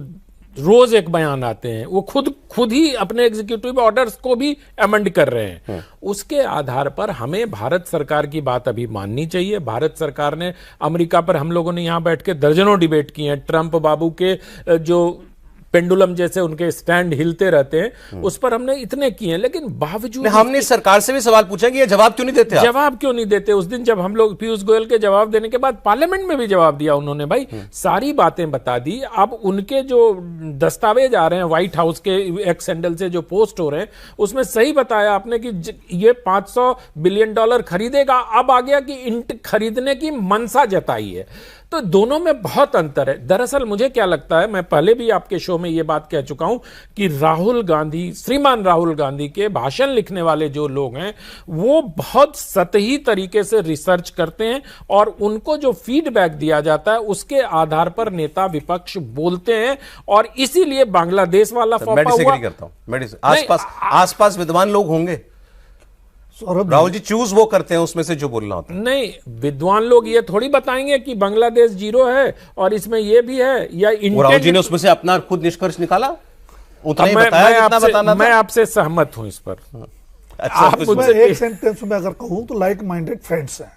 रोज एक बयान आते हैं, वो खुद ही अपने एग्जीक्यूटिव ऑर्डर्स को भी अमेंड कर रहे हैं। उसके आधार पर हमें भारत सरकार की बात अभी माननी चाहिए। भारत सरकार ने अमेरिका पर, हम लोगों ने यहां बैठ के दर्जनों डिबेट किए हैं, ट्रंप बाबू के जो पेंडुलम जैसे उनके स्टैंड हिलते रहते हैं, उस पर हमने इतने किए हैं, लेकिन बावजूद हमने सरकार से भी सवाल पूछा कि ये जवाब क्यों नहीं देते? जवाब क्यों नहीं देते? उस दिन जब हम लोग पीयूष गोयल के जवाब देने के बाद पार्लियामेंट में भी जवाब दिया उन्होंने, भाई सारी बातें बता दी। अब उनके जो दस्तावेज आ रहे हैं व्हाइट हाउस के एक्स हैंडल से जो पोस्ट हो रहे हैं, उसमें सही बताया आपने कि ये $500 बिलियन खरीदेगा। अब आ गया कि खरीदने की मनसा जताई है। तो दोनों में बहुत अंतर है। दरअसल मुझे क्या लगता है, मैं पहले भी आपके शो में यह बात कह चुका हूं कि राहुल गांधी, श्रीमान राहुल गांधी के भाषण लिखने वाले जो लोग हैं, वो बहुत सतही तरीके से रिसर्च करते हैं, और उनको जो फीडबैक दिया जाता है उसके आधार पर नेता विपक्ष बोलते हैं। और इसीलिए बांग्लादेश वाला फौफा हुआ। करता हूं, आसपास विद्वान लोग होंगे, राहुल जी चूज वो करते हैं उसमें से जो बोलना होता है। नहीं, विद्वान लोग ये थोड़ी बताएंगे कि बांग्लादेश 0 है और इसमें ये भी है, या राहुल जी ने उसमें से अपना खुद निष्कर्ष निकाला, उतना ही बताया जितना बताना था। मैं आपसे सहमत हूं इस पर। अच्छा, आप मुझे एक सेंटेंस में अगर कहूं तो लाइक माइंडेड फ्रेंड्स हैं,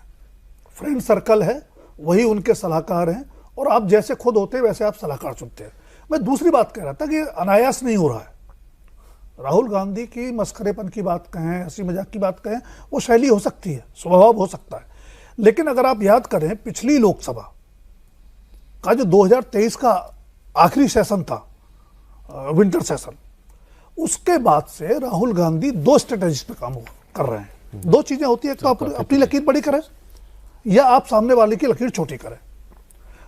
फ्रेंड सर्कल है, वही उनके सलाहकार हैं, और आप जैसे खुद होते हैं वैसे आप सलाहकार चुनते हैं। मैं दूसरी बात कह रहा था कि अनायास नहीं हो रहा है। राहुल गांधी की मस्खरेपन की बात कहें, हंसी मजाक की बात कहें, वो शैली हो सकती है, स्वभाव हो सकता है, लेकिन अगर आप याद करें पिछली लोकसभा का जो 2023 का आखिरी सेशन था, विंटर सेशन, उसके बाद से राहुल गांधी 2 स्ट्रेटेजीज पे काम कर रहे हैं। 2 चीजें होती है, एक तो आप अपनी लकीर बड़ी करें या आप सामने वाले की लकीर छोटी करें।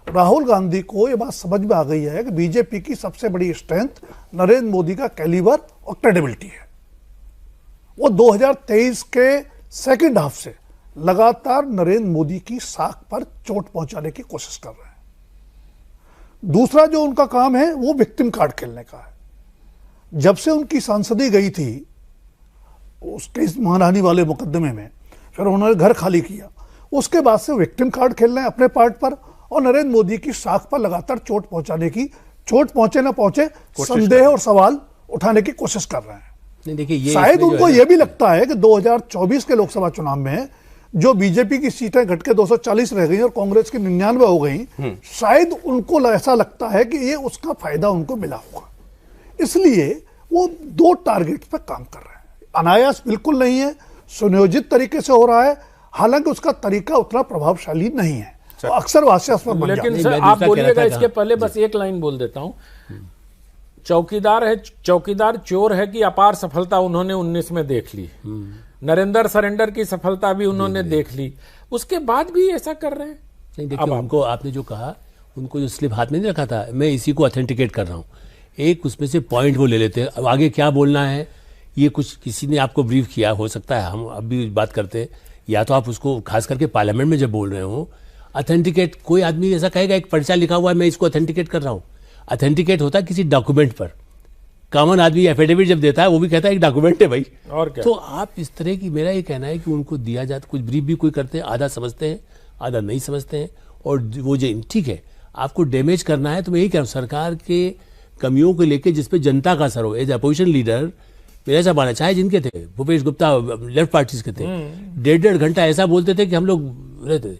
राहुल गांधी को यह बात समझ में आ गई है कि बीजेपी की सबसे बड़ी स्ट्रेंथ नरेंद्र मोदी का कैलिबर और क्रेडिबिलिटी है। वो 2023 के सेकेंड हाफ से लगातार नरेंद्र मोदी की साख पर चोट पहुंचाने की कोशिश कर रहे हैं। दूसरा जो उनका काम है वो विक्टिम कार्ड खेलने का है। जब से उनकी सांसदी गई थी उसके इस मानहानि वाले मुकदमे में, फिर उन्होंने घर खाली किया, उसके बाद से विक्टिम कार्ड खेल रहे हैं अपने पार्ट पर और नरेंद्र मोदी की साख पर लगातार चोट पहुंचाने की, चोट पहुंचे ना पहुंचे, संदेह और सवाल उठाने की कोशिश कर रहे हैं। नहीं देखिए, शायद उनको यह भी लगता है कि 2024 के लोकसभा चुनाव में जो बीजेपी की सीटें घट के 240 रह गई और कांग्रेस की 99 हो गई, शायद उनको ऐसा लगता है कि ये उसका फायदा उनको मिला होगा, इसलिए वो 2 टारगेट पर काम कर रहे हैं। अनायास बिल्कुल नहीं है, सुनियोजित तरीके से हो रहा है, हालांकि उसका तरीका उतना प्रभावशाली नहीं है, तो अक्सर हास्यास्पद बन जाता है। लेकिन सर आप बोलिएगा, इसके पहले बस एक लाइन बोल देता हूं। चौकीदार है, चौकीदार चोर है कि अपार सफलता उन्होंने 19 में देख ली, नरेंद्र सरेंडर की सफलता भी उन्होंने देख ली, उसके बाद भी ऐसा कर रहे हैं। नहीं देखिए, उनको आपने जो कहा, उनको जो स्लिप हाथ में नहीं रखा था, मैं इसी को ऑथेंटिकेट कर रहा हूँ, एक उसमें से पॉइंट वो ले लेते हैं, अब आगे क्या बोलना है ये कुछ किसी ने आपको ब्रीफ किया हो सकता है, हम अब भी बात करते हैं, या तो आप उसको खास करके पार्लियामेंट में जब बोल रहे हो ऑथेंटिकेट, कोई आदमी ऐसा कहेगा एक पर्चा लिखा हुआ है मैं इसको ऑथेंटिकेट कर रहा हूँ, ऑथेंटिकेट होता है किसी डॉक्यूमेंट पर, कॉमन आदमी एफिडेविट जब देता है वो भी कहता है एक डॉक्यूमेंट है भाई, और क्या? तो आप इस तरह की, मेरा ये कहना है कि उनको दिया जाता, कुछ ब्रीफ भी कोई करते हैं, आधा समझते हैं आधा नहीं समझते हैं, और वो जो ठीक है आपको डैमेज करना है तो मैं यही कह रहा हूँ, सरकार के कमियों को लेकर जिसपे जनता का असर हो, एज अपोजिशन लीडर मेरा ऐसा मानना, चाहे जिनके थे भूपेश गुप्ता लेफ्ट पार्टीज के थे, 1.5 घंटा ऐसा बोलते थे कि हम लोग रहते थे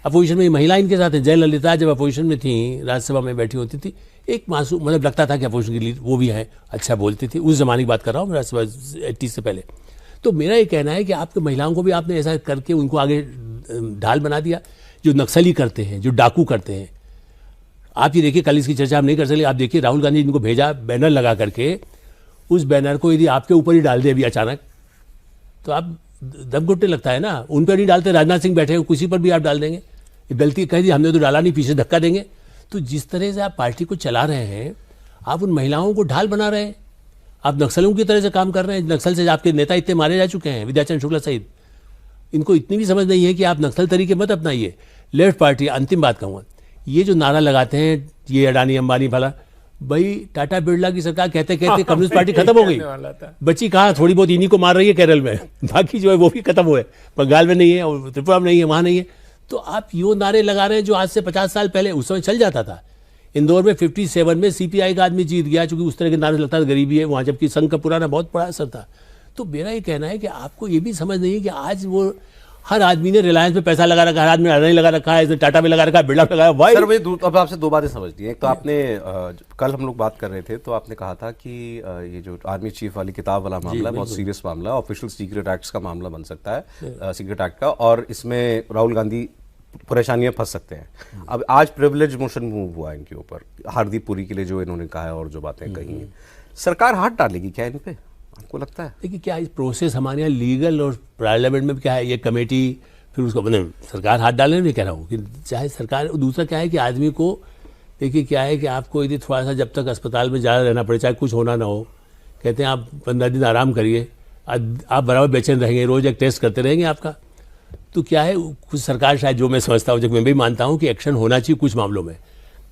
अपोजिशन में, महिला इनके साथ है, जयललिता जब अपोजिशन में थी राज्यसभा में बैठी होती थी, एक मासूम मतलब लगता था कि अपोजिशन की लीड वो भी है, अच्छा बोलती थी, उस जमाने की बात कर रहा हूँ राज्यसभा 80 से पहले। तो मेरा ये कहना है कि आपके महिलाओं को भी आपने ऐसा करके उनको आगे ढाल बना दिया, जो नक्सली करते हैं, जो डाकू करते हैं। आप ये देखिए, कल इसकी चर्चा हम नहीं कर सकते, आप देखिए राहुल गांधी इनको भेजा बैनर लगा करके, उस बैनर को यदि आपके ऊपर ही डाल दे अभी अचानक तो आप दम घुटने लगता है ना, उन पर नहीं डालते, राजनाथ सिंह बैठे हो किसी पर भी आप डाल देंगे, गलती कह दी हमने तो डाला नहीं, पीछे धक्का देंगे। तो जिस तरह से आप पार्टी को चला रहे हैं, आप उन महिलाओं को ढाल बना रहे हैं, आप नक्सलों की तरह से काम कर रहे हैं। नक्सल से आपके नेता इतने मारे जा चुके हैं, विद्याचरण शुक्ला सहित, इनको इतनी भी समझ नहीं है कि आप नक्सल तरीके मत अपनाइए। लेफ्ट पार्टी, अंतिम बात कहूँगा, ये जो नारा लगाते हैं ये अडानी अंबानी भला, भाई टाटा बिरला की सरकार कहते कहते कम्युनिस्ट पार्टी खत्म हो गई, बच्ची कहाँ, थोड़ी बहुत इन्हीं को मार रही है केरल में, बाकी जो है वो भी खत्म हुए, बंगाल में नहीं है और त्रिपुरा में नहीं है, वहाँ नहीं है। तो आप यो नारे लगा रहे हैं जो आज से 50 साल पहले उस समय चल जाता था। इंदौर में 57 में सीपीआई का आदमी जीत गया, चूंकि उस तरह के नारे लगता था गरीबी है वहाँ, जबकि संघ का पुराना बहुत बड़ा असर था। तो मेरा ये कहना है कि आपको ये भी समझ नहीं है कि आज वो हर आदमी ने रिलायंस में पैसा लगा रखा है, हर आदमी ने अडानी लगा रखा है, इसने टाटा में लगा रखा है, बिरला में लगाया। भाई सर मैं अब आपसे 2 बातें समझनी है। एक तो आपने कल हम लोग बात कर रहे थे तो आपने कहा था कि ये जो आर्मी चीफ वाली किताब वाला मामला है बहुत सीरियस मामला है, ऑफिशियल सीक्रेट एक्ट का मामला बन सकता है, सीक्रेट एक्ट का, और इसमें राहुल गांधी परेशानियां फंस सकते हैं। अब आज प्रिविलेज मोशन मूव हुआ इनके ऊपर, हरदीप पुरी के लिए जो इन्होंने कहा है और जो बातें कही हैं, सरकार हाथ डालेगी क्या इन पे, आपको लगता है? देखिए क्या इस प्रोसेस हमारे यहाँ लीगल और पार्लियामेंट में क्या है, ये कमेटी फिर उसको मतलब सरकार हाथ डालने में कह रहा हूँ कि चाहे सरकार, दूसरा क्या है कि आदमी को देखिए क्या है कि आपको यदि थोड़ा सा जब तक अस्पताल में ज़्यादा रहना पड़े, चाहे कुछ होना ना हो, कहते हैं आप 15 दिन आराम करिए, आप बराबर बेचैन रहेंगे, रोज एक टेस्ट करते रहेंगे आपका। तो क्या है कुछ सरकार शायद, जो मैं समझता हूँ, जब मैं भी मानता हूँ कि एक्शन होना चाहिए कुछ मामलों में,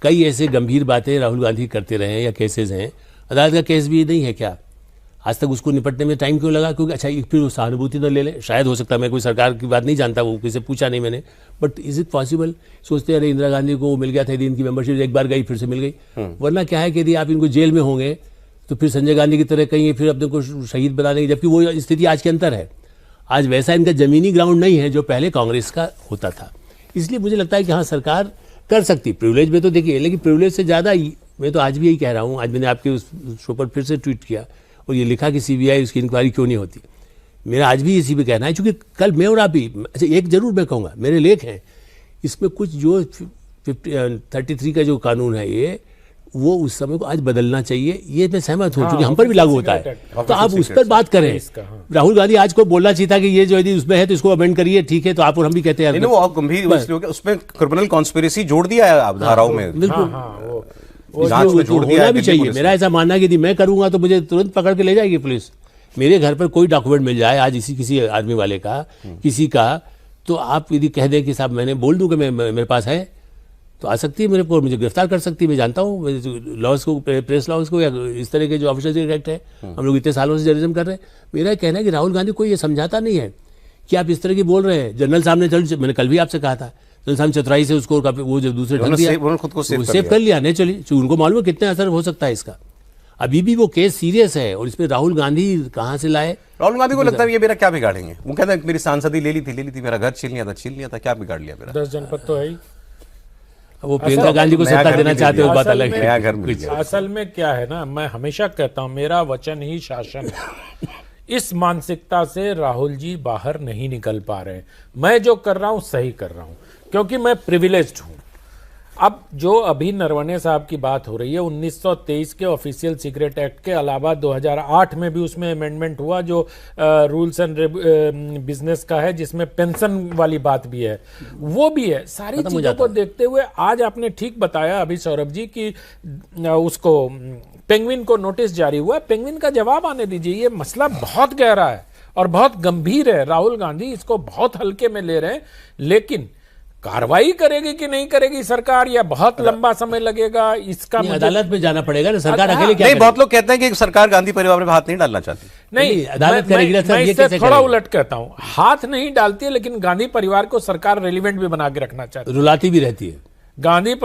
कई ऐसे गंभीर बातें राहुल गांधी करते रहे हैं या केसेस हैं, अदालत का केस भी नहीं है क्या, आज तक उसको निपटने में टाइम क्यों लगा? क्योंकि अच्छा फिर सहानुभूति तो ले लें, शायद हो सकता है, मैं कोई सरकार की बात नहीं जानता, वो किसी से पूछा नहीं मैंने, बट इज इट पॉसिबल? सोचते अरे इंदिरा गांधी को मिल गया था दिन की मेंबरशिप, एक बार गई फिर से मिल गई, वरना क्या है कि यदि आप इनको जेल में होंगे तो फिर संजय गांधी की तरह कहीं फिर अपने को शहीद बना देंगे, जबकि वो स्थिति आज के अंतर है। आज वैसा इनका जमीनी ग्राउंड नहीं है जो पहले कांग्रेस का होता था, इसलिए मुझे लगता है कि हाँ सरकार कर सकती। प्रिविलेज में तो देखिए, लेकिन प्रिविलेज से ज़्यादा मैं तो आज भी यही कह रहा हूँ, आज मैंने आपके उस शो पर फिर से ट्वीट किया और ये लिखा कि सीबीआई उसकी इंक्वायरी क्यों नहीं होती। मेरा आज भी इसी पे कहना है, क्योंकि कल मैं और आप भी, अच्छा एक जरूर मैं कहूँगा, मेरे लेख हैं इसमें कुछ जो 33 का जो कानून है ये, वो उस समय को आज बदलना चाहिए, ये मैं सहमत हूँ, क्योंकि हम पर भी लागू होता है। तो आप उस पर बात करें। राहुल गांधी आज को बोलना चाहिए था कि ये जो यदि उसमें है तो इसको अमेंड करिए, ठीक है, तो आप और हम भी कहते हैं वो गंभीर उसमें क्रिमिनल कॉन्स्पिरेसी जोड़ दिया है धाराओं में, बिल्कुल जोड़ दिया होना भी चाहिए। मेरा ऐसा मानना है कि यदि मैं करूंगा तो मुझे तुरंत पकड़ के ले जाएगी पुलिस। मेरे घर पर कोई डॉक्यूमेंट मिल जाए आज किसी आदमी वाले का, किसी का, तो आप यदि कह दें कि साहब मैंने बोल दूं कि मेरे पास है, तो आ सकती है मेरे को, मुझे गिरफ्तार कर सकती है। मैं जानता हूँ लॉज को, प्रेस लॉज को, या इस तरह के जो ऑफिशियल एक्ट है, हम लोग इतने सालों से जर्नलिज्म कर रहे हैं। मेरा कहना है कि राहुल गांधी को ये समझाता नहीं है कि आप इस तरह की बोल रहे हैं। जनरल साहब ने, मैंने कल भी आपसे कहा था, जनरल साहब चतुराई से उसको वो जो दूसरे ढंग दिया, खुद को सेव कर लिया, नहीं चली, उनको मालूम है कितना असर हो सकता है इसका। अभी भी वो केस सीरियस है और इसमें राहुल गांधी कहां से लाए? राहुल गांधी को लगता है ये मेरा क्या बिगाड़ेंगे? वो कहता है मेरी सांसदी ले ली थी, मेरा घर छीन लिया था, क्या बिगाड़ लिया मेरा? 10 जनपद तो है ही। वो प्रियंका गांधी को सत्ता देना चाहते हो, बात अलग है। असल में क्या है ना, मैं हमेशा कहता हूं मेरा वचन ही शासन है। इस मानसिकता से राहुल जी बाहर नहीं निकल पा रहे हैं। मैं जो कर रहा हूं सही कर रहा हूं, क्योंकि मैं प्रिविलेज्ड हूं। अब जो अभी नरवणे साहब की बात हो रही है, 1923 के ऑफिशियल सीक्रेट एक्ट के अलावा 2008 में भी उसमें अमेंडमेंट हुआ जो रूल्स एंड बिजनेस का है, जिसमें पेंशन वाली बात भी है, वो भी है। सारी चीजों को देखते हुए आज आपने ठीक बताया अभी सौरभ जी कि उसको पेंगुइन को नोटिस जारी हुआ। पेंगुइन का जवाब आने दीजिए। ये मसला बहुत गहरा है और बहुत गंभीर है। राहुल गांधी इसको बहुत हल्के में ले रहे हैं, लेकिन कार्रवाई करेगी कि नहीं करेगी सरकार, या बहुत लंबा समय लगेगा, इसका अदालत में जाना पड़ेगा ना। सरकार अकेले क्या नहीं, बहुत लोग कहते हैं कि सरकार गांधी परिवार में हाथ नहीं डालना चाहती। नहीं, अदालत करेगी। मैं इससे थोड़ा उलट कहता हूं, हाथ नहीं डालती है, लेकिन गांधी परिवार को सरकार रेलिवेंट भी बना के रखना चाहती है, रुलाती भी रहती है। गांधी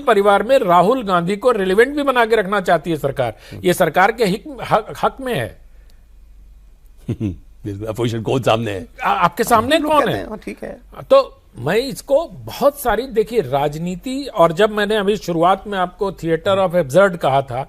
परिवार में राहुल गांधी को रेलिवेंट भी बना के रखना चाहती है सरकार। ये सरकार के हक में है। अपोजिशन कौन सामने है? आपके सामने कौन है? ठीक है। तो मैं इसको बहुत सारी, देखिए राजनीति, और जब मैंने अभी शुरुआत में आपको थिएटर ऑफ एब्सर्ड कहा था,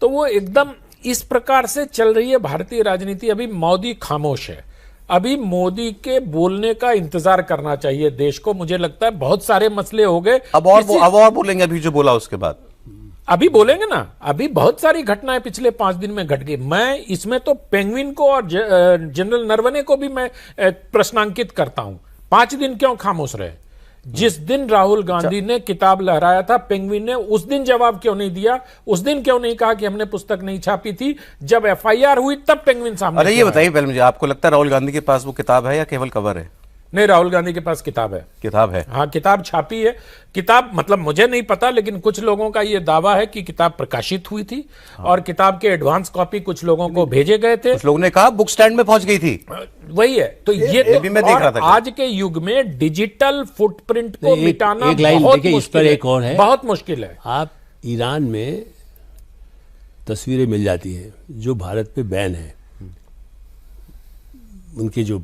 तो वो एकदम इस प्रकार से चल रही है भारतीय राजनीति। अभी मोदी खामोश है, अभी मोदी के बोलने का इंतजार करना चाहिए देश को। मुझे लगता है बहुत सारे मसले हो गए, अब और बोलेंगे अभी जो बोला उसके बाद, अभी बोलेंगे ना। अभी बहुत सारी घटनाएं पिछले 5 दिन में घट गई। मैं इसमें तो पेंगुइन को और जनरल नरवणे को भी मैं प्रश्नांकित करता हूं। 5 दिन क्यों खामोश रहे? जिस दिन राहुल गांधी ने किताब लहराया था पेंगुइन ने, उस दिन जवाब क्यों नहीं दिया? उस दिन क्यों नहीं कहा कि हमने पुस्तक नहीं छापी थी? जब एफआईआर हुई तब पेंगुइन सामने। अरे ये बताइए पहले मुझे, आपको लगता है राहुल गांधी के पास वो किताब है या केवल कवर है? नहीं, राहुल गांधी के पास किताब है। किताब है? हाँ, किताब छापी है। किताब मतलब मुझे नहीं पता, लेकिन कुछ लोगों का यह दावा है कि किताब प्रकाशित हुई थी। और किताब के एडवांस कॉपी कुछ लोगों को भेजे गए थे। कुछ लोगों ने कहा बुक स्टैंड में पहुंच गई थी। वही है। तो ये भी मैं देख रहा था। आज के युग में डिजिटल फुटप्रिंट को मिटाना बहुत मुश्किल है। आप ईरान में तस्वीरें मिल जाती है जो भारत पे बैन है, उनके जो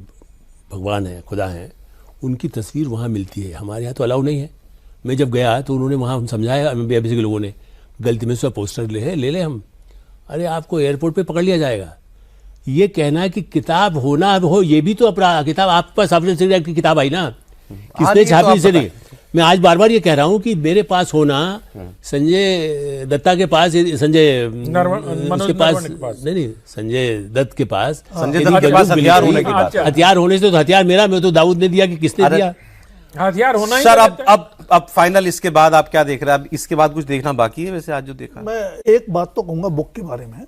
भगवान है, खुदा है, उनकी तस्वीर वहाँ मिलती है। हमारे यहाँ तो अलाउ नहीं है। मैं जब गया तो उन्होंने वहाँ समझाया, BBC के लोगों ने, गलती में से पोस्टर ले ले हम, अरे आपको एयरपोर्ट पे पकड़ लिया जाएगा। ये कहना है कि किताब होना हो, ये भी तो अपराध। किताब आपके पास ऑफिशियल एक्ट की किताब आई ना, किसने छापी से नहीं। मैं आज बार बार ये कह रहा हूं कि मेरे पास होना, संजय दत्ता के पास, संजय उसके पास नहीं, संजय दत्त के पास, हथियार होने की बात। हथियार होने से तो हथियार मेरा, मैं तो दाऊद ने दिया कि किसने दिया हथियार होना ही। सर अब फाइनल इसके बाद आप क्या देख रहे हैं? अब इसके बाद कुछ देखना बाकी है वैसे आज जो देखा? मैं एक बात तो कहूंगा बुक के बारे में,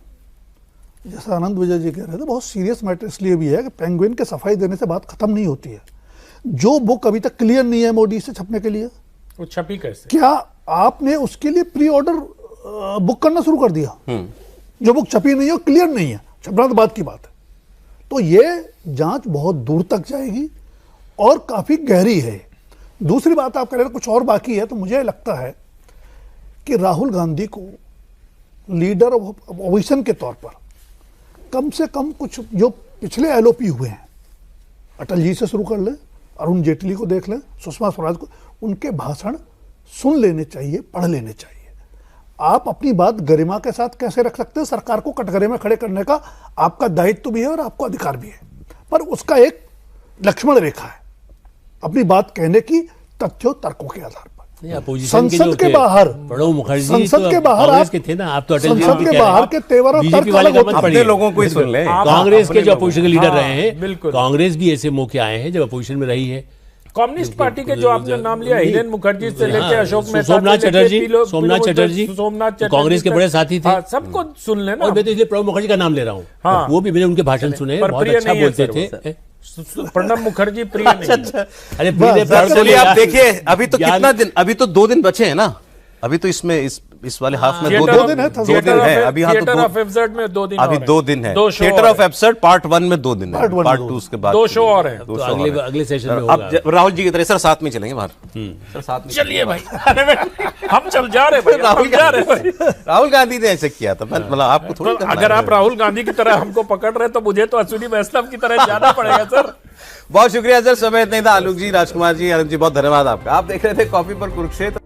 जैसा आनंद विजय जी कह रहे थे, बहुत सीरियस मैटर इसलिए भी है कि पेंगुइन के सफाई देने से बात खत्म नहीं होती है। जो बुक अभी तक क्लियर नहीं है मोदी से छपने के लिए, वो छपी कैसे? क्या आपने उसके लिए प्री ऑर्डर बुक करना शुरू कर दिया? जो बुक छपी नहीं है, क्लियर नहीं है, छपना तो बात की बात है। तो ये जांच बहुत दूर तक जाएगी और काफी गहरी है। दूसरी बात आप कह रहे हैं कुछ और बाकी है, तो मुझे लगता है कि राहुल गांधी को लीडर ऑफ अपोजिशन के तौर पर कम से कम कुछ जो पिछले एलओपी हुए हैं, अटल जी से शुरू कर लें, अरुण जेटली को देख लें, सुषमा स्वराज को, उनके भाषण सुन लेने चाहिए, पढ़ लेने चाहिए। आप अपनी बात गरिमा के साथ कैसे रख सकते हैं? सरकार को कटघरे में खड़े करने का आपका दायित्व भी है और आपको अधिकार भी है, पर उसका एक लक्ष्मण रेखा है अपनी बात कहने की तथ्यों तर्कों के आधार पर। संसद के बाहर, प्रणब मुखर्जी संसद के बाहर आप के थे ना, आप तो अटल जी संसद के बाहर के तेवर और तर्क अलग होते हैं। अपने लोगों को ही सुन ले। कांग्रेस के जो अपोजिशन के लीडर रहे हैं, बिल्कुल। कांग्रेस भी ऐसे मौके आए हैं जब अपोजिशन में रही है। कम्युनिस्ट पार्टी के जो आपने नाम लिया, हिरेन मुखर्जी से लेकर अशोक मेहता, सोमनाथ चटर्जी कांग्रेस के बड़े साथी थे। सबको सुन लेना। और मैं तो इसलिए प्रणब मुखर्जी का नाम ले रहा हूँ, वो भी मैंने उनके भाषण सुने, बहुत अच्छा बोलते थे। प्रणब मुखर्जी प्रिय नहीं। अरे चलिए आप देखिए, अभी तो कितना दिन, अभी तो 2 दिन बचे हैं ना, अभी तो इसमें इस वाले हाफ में 2 दिन है, 2 दिन है अभी। हाँ, थिएटर ऑफ एब्सर्ड में 2 दिन अभी 2 दिन है। दो शो थिएटर और ऑफ एब्सर्ड पार्ट 1 में 2 दिन है, पार्ट 2 उसके बाद 2 शो और हैं। तो अगले सेशन में अब राहुल जी की तरह सर साथ में चलेंगे बाहर, सर साथ में चलिए भाई। हम चल जा रहे भाई, राहुल जा रहे भाई। राहुल गांधी ने ऐसे किया था, मतलब आपको थोड़ी करना अगर है। आप राहुल गांधी की तरह हमको पकड़ रहे तो मुझे तो अश्विनी वैष्णव की तरह जाना पड़ेगा सर। बहुत शुक्रिया सर, समय इतना ही था। आलोक जी, राजकुमार जी, अरुण जी, बहुत धन्यवाद आपका। आप देख रहे थे कॉफी पर कुरुक्षेत्र।